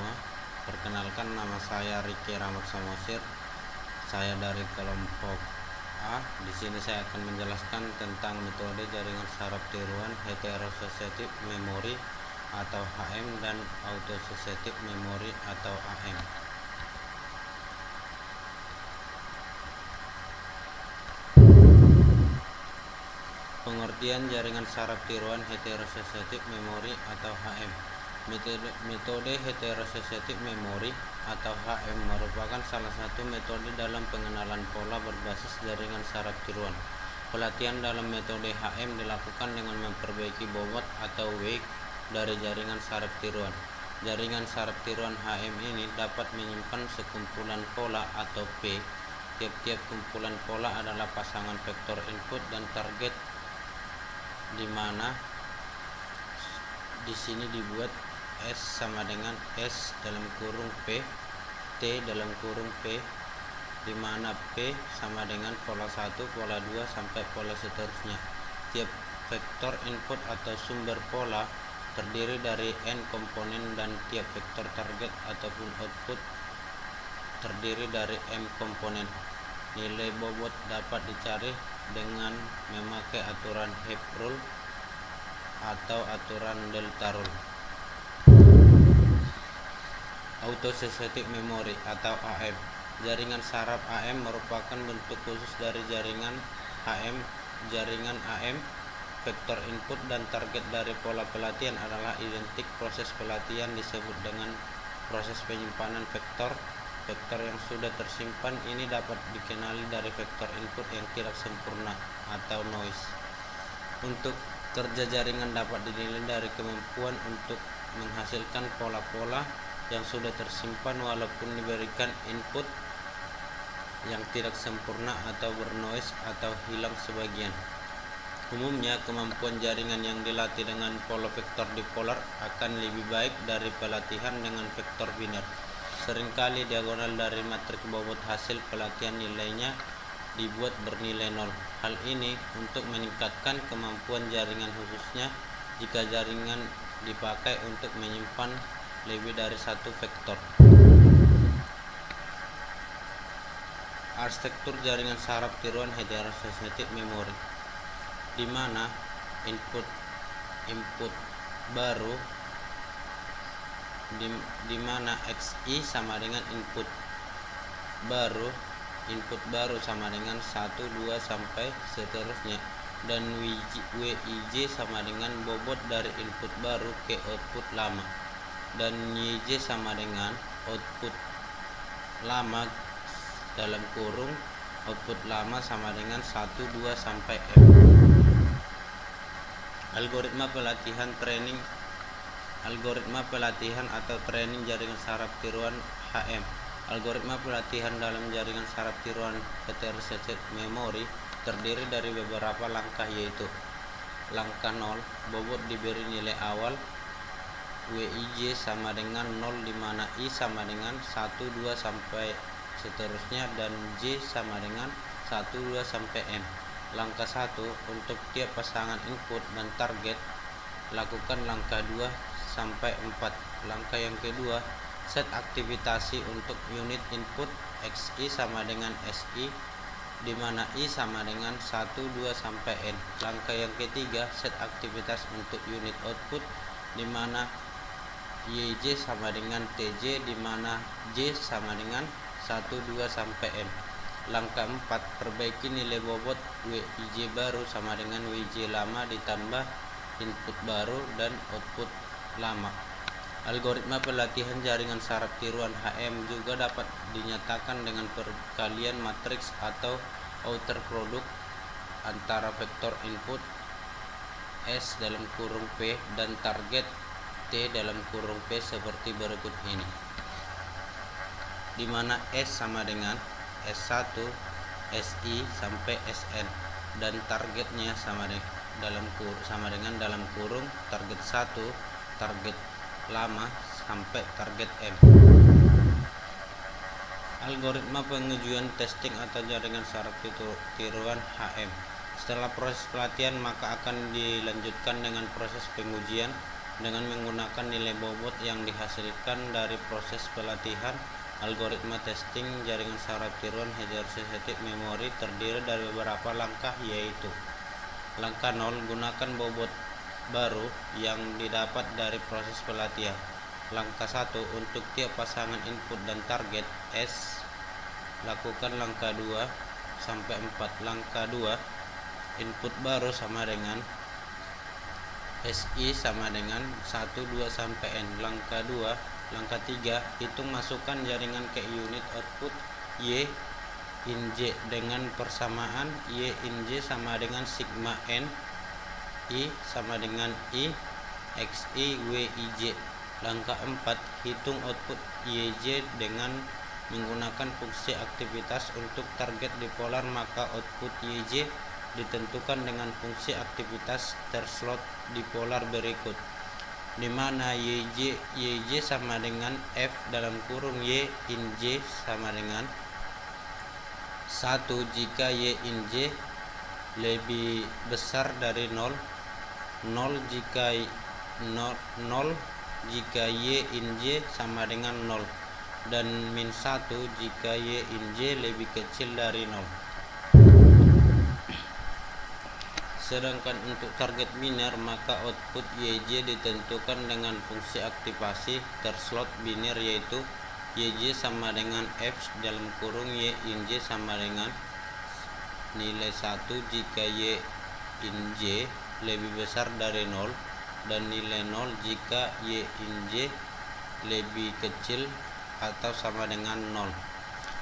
semua. Perkenalkan, nama saya Ricky Rahmat Samosir. Saya dari kelompok A. Di sini saya akan menjelaskan tentang metode jaringan saraf tiruan heterosociative memory atau HM dan autosociative memory atau AM. Pengertian jaringan saraf tiruan heterosociative memory atau HM. Metode heterosociative memory atau HM merupakan salah satu metode dalam pengenalan pola berbasis jaringan saraf tiruan. Pelatihan dalam metode HM dilakukan dengan memperbaiki bobot atau weight dari jaringan saraf tiruan. Jaringan saraf tiruan HM ini dapat menyimpan sekumpulan pola atau P. Tiap-tiap kumpulan pola adalah pasangan vektor input dan target, di mana di sini dibuat S sama dengan S dalam kurung P, T dalam kurung P, di mana P sama dengan pola 1, pola 2 sampai pola seterusnya. Tiap vektor input atau sumber pola terdiri dari N komponen dan tiap vektor target ataupun output terdiri dari M komponen. Nilai bobot dapat dicari dengan memakai aturan Hebb rule atau aturan delta rule. Autosociative memory atau AM. Jaringan saraf AM merupakan bentuk khusus dari jaringan HM. Jaringan AM, vektor input dan target dari pola pelatihan adalah identik. Proses pelatihan disebut dengan proses penyimpanan vektor. Vektor yang sudah tersimpan ini dapat dikenali dari vektor input yang tidak sempurna atau noise. Untuk kerja jaringan dapat dinilai dari kemampuan untuk menghasilkan pola-pola yang sudah tersimpan walaupun diberikan input yang tidak sempurna atau bernoise atau hilang sebagian. Umumnya kemampuan jaringan yang dilatih dengan pola vektor dipolar akan lebih baik dari pelatihan dengan vektor biner. Seringkali diagonal dari matriks bobot hasil pelatihan nilainya dibuat bernilai 0. Hal ini untuk meningkatkan kemampuan jaringan, khususnya jika jaringan dipakai untuk menyimpan lebih dari satu vektor. Arsitektur jaringan saraf tiruan heterosociative memory, di mana input baru di mana XI sama dengan input baru sama dengan 1, 2 sampai seterusnya, dan WIJ sama dengan bobot dari input baru ke output lama, dan YJ sama dengan output lama dalam kurung output lama sama dengan 1, 2 sampai M. Algoritma pelatihan atau training jaringan saraf tiruan HM. Algoritma pelatihan dalam jaringan saraf tiruan heterosociative memory terdiri dari beberapa langkah, yaitu langkah 0, bobot diberi nilai awal, WIJ sama dengan 0 di mana I sama dengan 1, 2 sampai seterusnya, dan J sama dengan 1, 2 sampai M. Langkah 1, untuk tiap pasangan input dan target lakukan langkah 2 sampai 4. Langkah yang kedua, set aktivitasi untuk unit input XI sama dengan SI, di mana I sama dengan 1, 2 sampai N. Langkah yang ketiga, set aktivitas untuk unit output, di mana YJ sama dengan TJ, di mana J sama dengan 1, 2 sampai N. Langkah 4, perbaiki nilai bobot WIJ baru sama dengan WIJ lama ditambah input baru dan output lama. Algoritma pelatihan jaringan saraf tiruan HM juga dapat dinyatakan dengan perkalian matriks atau outer product antara vektor input S dalam kurung P dan target T dalam kurung P seperti berikut ini, di mana S sama dengan S1 SI sampai Sn dan targetnya sama dengan dalam kurung target 1, target lama sampai target M. Algoritma pengujian testing atau jaringan saraf tiruan HM. Setelah proses pelatihan maka akan dilanjutkan dengan proses pengujian. dengan menggunakan nilai bobot yang dihasilkan dari proses pelatihan. Algoritma testing jaringan saraf tiruan heterosensitif memori terdiri dari beberapa langkah, yaitu langkah 0, gunakan bobot baru yang didapat dari proses pelatihan. Langkah 1, untuk tiap pasangan input dan target S, lakukan langkah 2 sampai 4. Langkah 2, input baru sama dengan SI sama dengan 1, 2 sampai N. Langkah 3, hitung masukkan jaringan ke unit output Y in J dengan persamaan Y in J sama dengan sigma N I sama dengan I XI WIJ. Langkah 4, hitung output YJ dengan menggunakan fungsi aktivitas untuk target dipolar, maka output YJ ditentukan dengan fungsi aktivitas terslot dipolar berikut, di mana YJ sama dengan F dalam kurung Y in J sama dengan 1 jika Y in J lebih besar dari 0, 0 jika Y in J sama dengan 0, dan min 1 jika Y in J lebih kecil dari 0. Sedangkan untuk target biner, maka output YJ ditentukan dengan fungsi aktivasi terslot biner, yaitu YJ sama dengan F dalam kurung Y in J sama dengan nilai 1 jika Y in J lebih besar dari 0, dan nilai 0 jika Y in J lebih kecil atau sama dengan 0.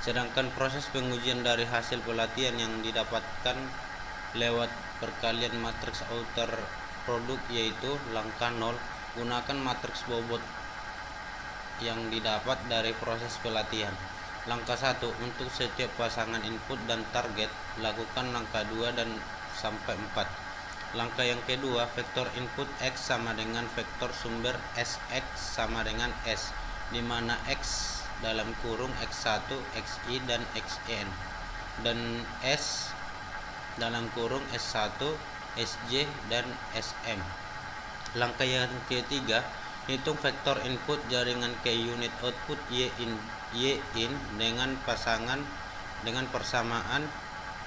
Sedangkan proses pengujian dari hasil pelatihan yang didapatkan lewat perkalian matriks outer produk, yaitu langkah 0, gunakan matriks bobot yang didapat dari proses pelatihan. Langkah 1, untuk setiap pasangan input dan target, lakukan langkah 2 dan sampai 4. Langkah yang kedua, vektor input X sama dengan vektor sumber SX sama dengan S, di mana X dalam kurung X1, XI, dan XN, dan S dalam kurung S1, SJ, dan SM. Langkah yang ketiga, hitung vektor input jaringan ke unit output Y in dengan persamaan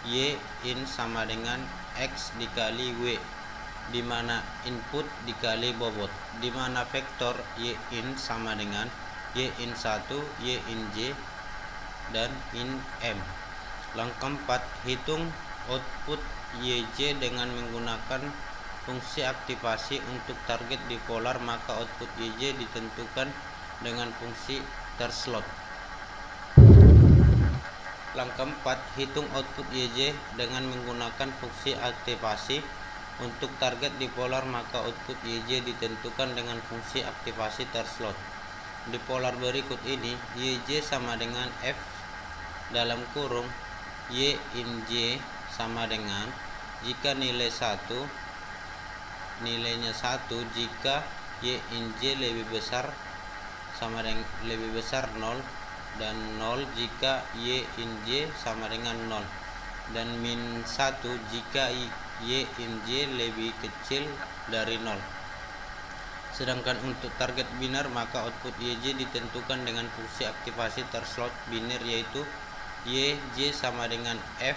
Y in sama dengan X dikali W, di mana input dikali bobot, di mana vektor Y in sama dengan Y in 1, Y in J, dan in M. Langkah 4, hitung output YJ dengan menggunakan fungsi aktivasi untuk target dipolar, maka output YJ ditentukan dengan fungsi terslot. Langkah 4, hitung output YJ dengan menggunakan fungsi aktivasi untuk target dipolar, maka output YJ ditentukan dengan fungsi aktivasi terslot. Dipolar berikut ini, YJ sama dengan F dalam kurung Y in J sama dengan jika nilainya 1 jika Y in J lebih besar 0, dan 0 jika Y in J sama dengan 0, dan min 1 jika Y in J lebih kecil dari 0. Sedangkan untuk target biner, maka output YJ ditentukan dengan fungsi aktivasi terslot biner, yaitu YJ sama dengan F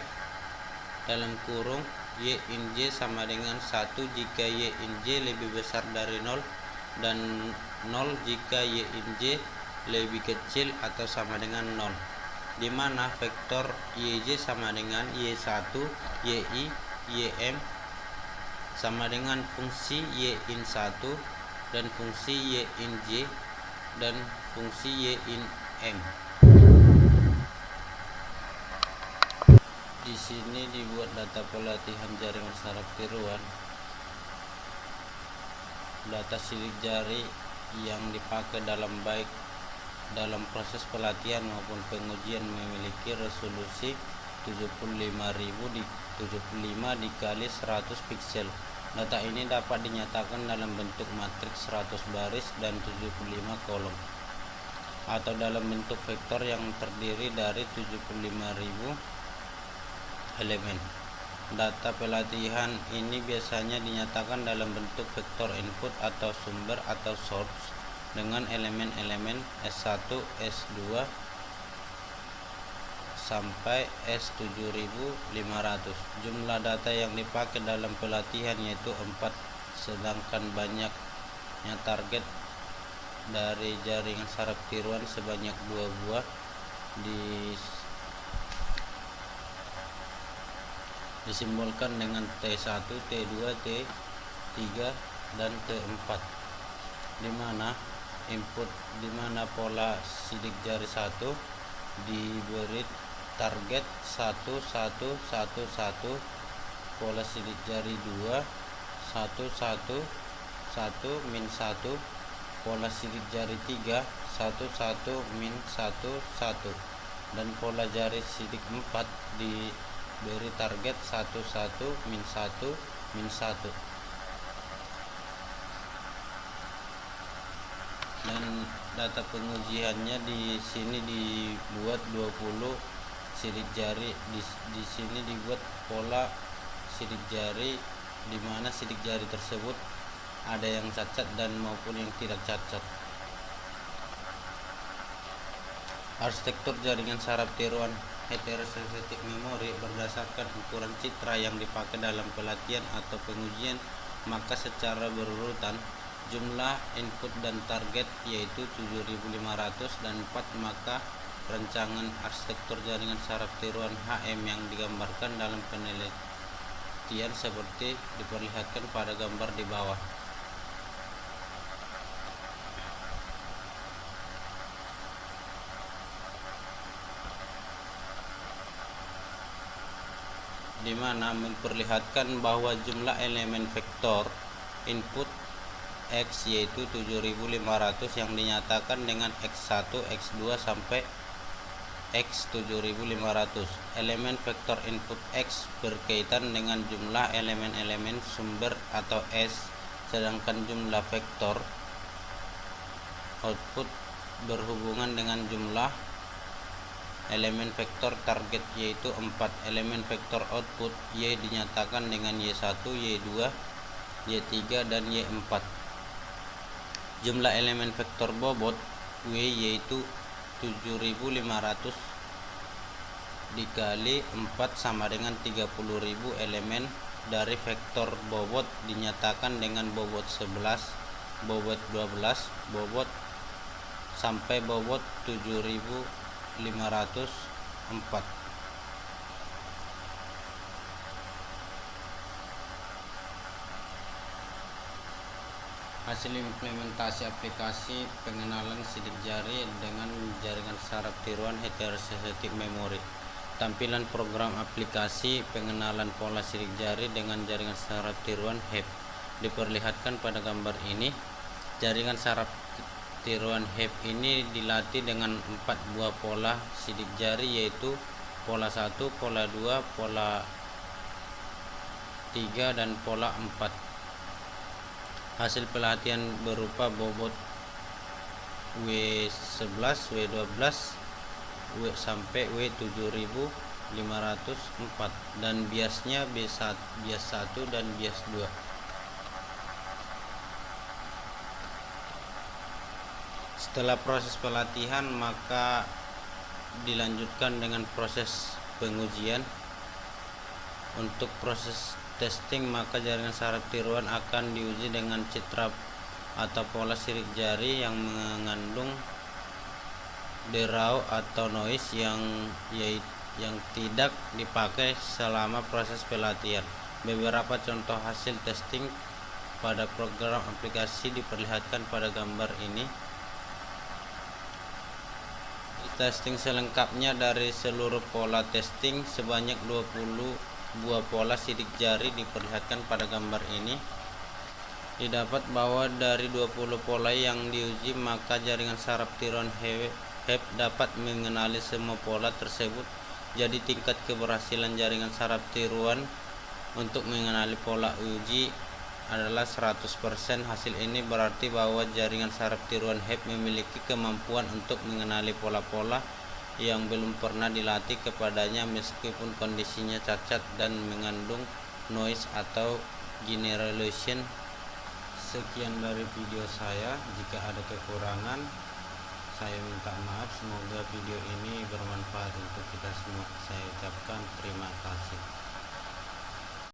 dalam kurung Y in J sama dengan 1 jika Y in J lebih besar dari 0, dan 0 jika Y in J lebih kecil atau sama dengan 0, di mana vektor YJ sama dengan Y1, YI, YM sama dengan fungsi Y in 1 dan fungsi Y in J dan fungsi Y in M. Di sini dibuat data pelatihan jaringan saraf tiruan. Data sidik jari yang dipakai baik dalam proses pelatihan maupun pengujian memiliki resolusi 75.000 dikali 100 piksel. Data ini dapat dinyatakan dalam bentuk matriks 100 baris dan 75 kolom, atau dalam bentuk vektor yang terdiri dari 75.000 elemen. Data pelatihan ini biasanya dinyatakan dalam bentuk vektor input atau sumber atau source dengan elemen-elemen S1, S2 sampai S7500. Jumlah data yang dipakai dalam pelatihan yaitu 4, sedangkan banyaknya target dari jaringan saraf tiruan sebanyak 2 buah disimbolkan dengan T1, T2, T3 dan T4, di mana pola sidik jari 1 diberi target 1 1 1 1, pola sidik jari 2 1 1 1 min 1, pola sidik jari 3 1 1 min 1 1, dan pola jari sidik 4 diberi target 1 1 min 1 min 1. Dan data pengujiannya di sini dibuat 20 sidik jari, di sini dibuat pola sidik jari di mana sidik jari tersebut ada yang cacat dan maupun yang tidak cacat. Arsitektur jaringan saraf tiruan heterosensitif memori berdasarkan ukuran citra yang dipakai dalam pelatihan atau pengujian, maka secara berurutan jumlah input dan target yaitu 7500 dan 4, maka rancangan arsitektur jaringan saraf tiruan HM yang digambarkan dalam penelitian seperti diperlihatkan pada gambar di bawah. Di mana memperlihatkan bahwa jumlah elemen vektor input X yaitu 7500 yang dinyatakan dengan X1, X2 sampai X7500. Elemen vektor input X berkaitan dengan jumlah elemen-elemen sumber atau S, sedangkan jumlah vektor output berhubungan dengan jumlah elemen vektor target yaitu 4. Elemen vektor output Y dinyatakan dengan Y1, Y2, Y3 dan Y4. Jumlah elemen vektor bobot W yaitu 7500 dikali 4 sama dengan 30.000 elemen dari vektor bobot dinyatakan dengan bobot 11, bobot 12, bobot sampai bobot 7504. Hasil implementasi aplikasi pengenalan sidik jari dengan jaringan saraf tiruan heterosensitif memori. Tampilan program aplikasi pengenalan pola sidik jari dengan jaringan saraf tiruan HEP diperlihatkan pada gambar ini. Jaringan saraf tiruan HEP ini dilatih dengan 4 buah pola sidik jari yaitu pola 1, pola 2, pola 3 dan pola 4. Hasil pelatihan berupa bobot W11, W12, W sampai W7504 dan biasnya bias 1 dan bias 2. Setelah proses pelatihan maka dilanjutkan dengan proses pengujian. Untuk proses testing maka jaringan saraf tiruan akan diuji dengan citra atau pola sidik jari yang mengandung derau atau noise yang tidak dipakai selama proses pelatihan. Beberapa contoh hasil testing pada program aplikasi diperlihatkan pada gambar ini. Testing selengkapnya dari seluruh pola testing sebanyak 20 buah pola sidik jari diperlihatkan pada gambar ini. Didapat bahwa dari 20 pola yang diuji maka jaringan saraf tiruan HEP dapat mengenali semua pola tersebut. Jadi tingkat keberhasilan jaringan saraf tiruan untuk mengenali pola uji adalah 100%. Hasil ini berarti bahwa jaringan saraf tiruan HEP memiliki kemampuan untuk mengenali pola-pola yang belum pernah dilatih kepadanya meskipun kondisinya cacat dan mengandung noise atau generation. Sekian dari video saya. Jika ada kekurangan, saya minta maaf. Semoga video ini bermanfaat untuk kita semua. Saya ucapkan terima kasih.